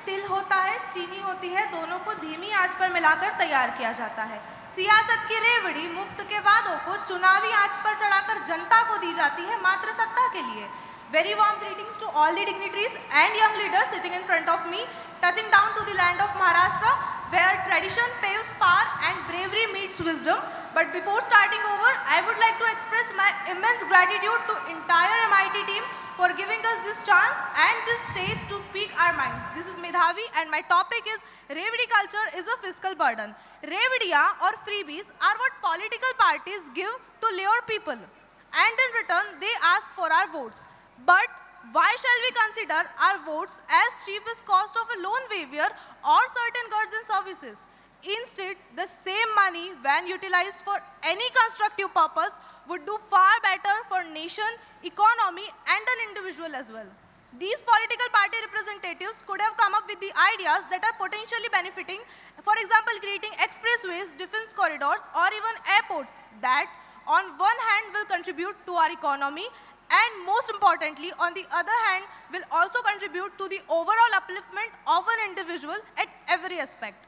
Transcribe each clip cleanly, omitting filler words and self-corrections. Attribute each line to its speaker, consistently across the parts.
Speaker 1: तिल होता है, चीनी होती है, दोनों को धीमी आंच पर मिलाकर तैयार किया जाता है। सियासत की रेवड़ी मुफ्त के वादों को चुनावी आंच पर चढ़ाकर जनता को दी जाती है मात्र सत्ता के लिए। Very warm greetings to all the dignitaries and young leaders sitting in front of me, touching down to the land of Maharashtra, where tradition paves power and bravery meets wisdom. But before starting over, I would like to express my immense gratitude to entire MIT team for giving us this chance and this stage to speak our minds. This is Medhavi and my topic is Revdi culture is a fiscal burden. Revdiya or freebies are what political parties give to lure people, and in return they ask for our votes. But why shall we consider our votes as cheapest cost of a loan waiver or certain goods and services? Instead, the same money, when utilized for any constructive purpose, would do far better for nation, economy, and an individual as well. These political party representatives could have come up with the ideas that are potentially benefiting, for example, creating expressways, defense corridors, or even airports that, on one hand, will contribute to our economy, and most importantly, on the other hand, will also contribute to the overall upliftment of an individual at every aspect.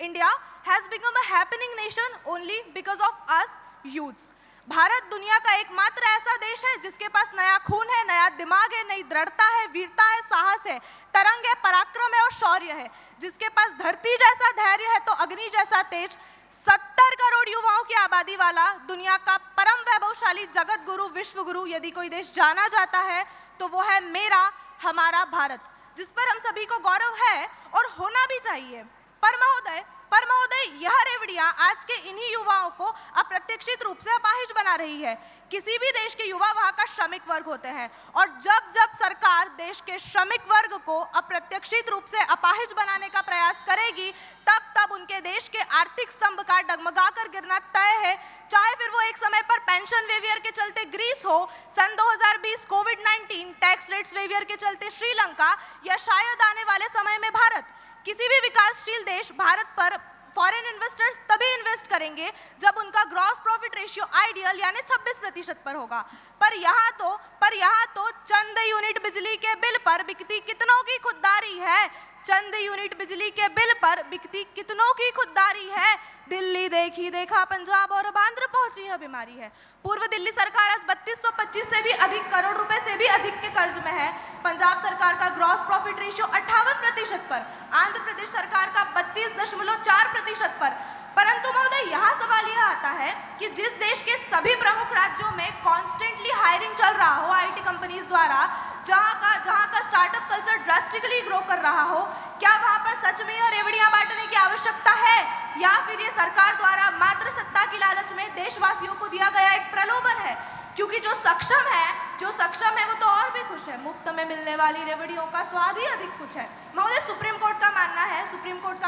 Speaker 1: India has become a happening nation only because of us youths. Bharat दुनिया का एकमात्र ऐसा देश है जिसके पास नया खून है, नया दिमाग है, नई दृढ़ता है, वीरता है, साहस है, तरंग है, पराक्रम है और शौर्य है, जिसके पास धरती जैसा धैर्य है तो अग्नि जैसा तेज, 70 करोड़ युवाओं की आबादी वाला, दुनिया का परम वैभवशाली जगत गुरु, विश्व गुरु यदि कोई देश जाना जाता है तो वो है मेरा, हमारा भारत, जिस पर हम सभी को गौरव है और होना भी चाहिए। पर महोदय, यह रेवड़ियां आज के इन्हीं युवाओं को अप्रत्याशित रूप से अपाहिज बना रही है। किसी भी देश के युवा वहां का श्रमिक वर्ग होते हैं, और जब सरकार देश के श्रमिक वर्ग को अप्रत्याशित रूप से अपाहिज बनाने का प्रयास करेगी, तब उनके देश के आर्थिक स्तंभ का डगमगा कर गिरना तय है, चाहे फिर वो एक समय पर पेंशन वेवियर के चलते ग्रीस हो, सन 2020 कोविड-19 टैक्स रेट्स वेवियर के चलते श्रीलंका, या शायद आने वाले समय में भारत। किसी भी विकासशील देश भारत पर फॉरेन इन्वेस्टर्स तभी इन्वेस्ट करेंगे जब उनका ग्रॉस प्रॉफिट रेशियो आइडियल यानी 26% पर होगा। पर यहाँ तो चंद यूनिट बिजली के बिल पर बिकती कितनों की खुददारी है, चंद यूनिट बिजली के बिल पर बिकती कितनों की खुददारी है। दिल्ली देखी देखा पंजाब और आंध्र पहुंची यह बीमारी है। पूर्व दिल्ली सरकार आज 3225 से भी अधिक करोड़ रुपए से भी अधिक के कर्ज में है। पंजाब सरकार का ग्रॉस प्रॉफिट रेशियो 58% पर, आंध्र प्रदेश सरकार का 32.4% पर। परंतु महोदय, यहाँ सवाल यह आता है कि जिस देश के सभी प्रमुख राज्यों में कॉन्स्टेंटली हायरिंग चल रहा हो आईटी कंपनीज द्वारा, जहाँ का स्टार्टअप कल्चर ड्रास्टिकली ग्रो कर रहा हो, क्या वहाँ पर सच में यह रेवड़ियां बांटने की आवश्यकता है, या फिर ये सरकार द्वारा मात्र सत्ता की लालच में देशवासियों को दिया गया एक प्रलोभन है? क्योंकि जो सक्षम है वो तो और भी खुश है। मुफ्त में मिलने वाली रेवड़ियों का स्वाद ही अधिक कुछ है। महोदय, सुप्रीम कोर्ट का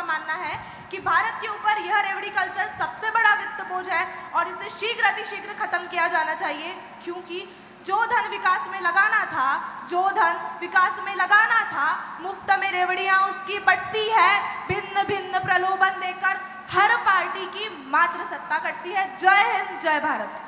Speaker 1: मानना है कि भारत के ऊपर यह रेवड़ी कल्चर सबसे बड़ा वित्त बोझ है और इसे शीघ्र खत्म किया जाना चाहिए, क्योंकि जो धन विकास में लगाना था, मुफ्त में रेवड़ियां उसकी बढ़ती है, भिन्न प्रलोभन देकर हर पार्टी की मात्र सत्ता करती है। जय हिंद, जय भारत।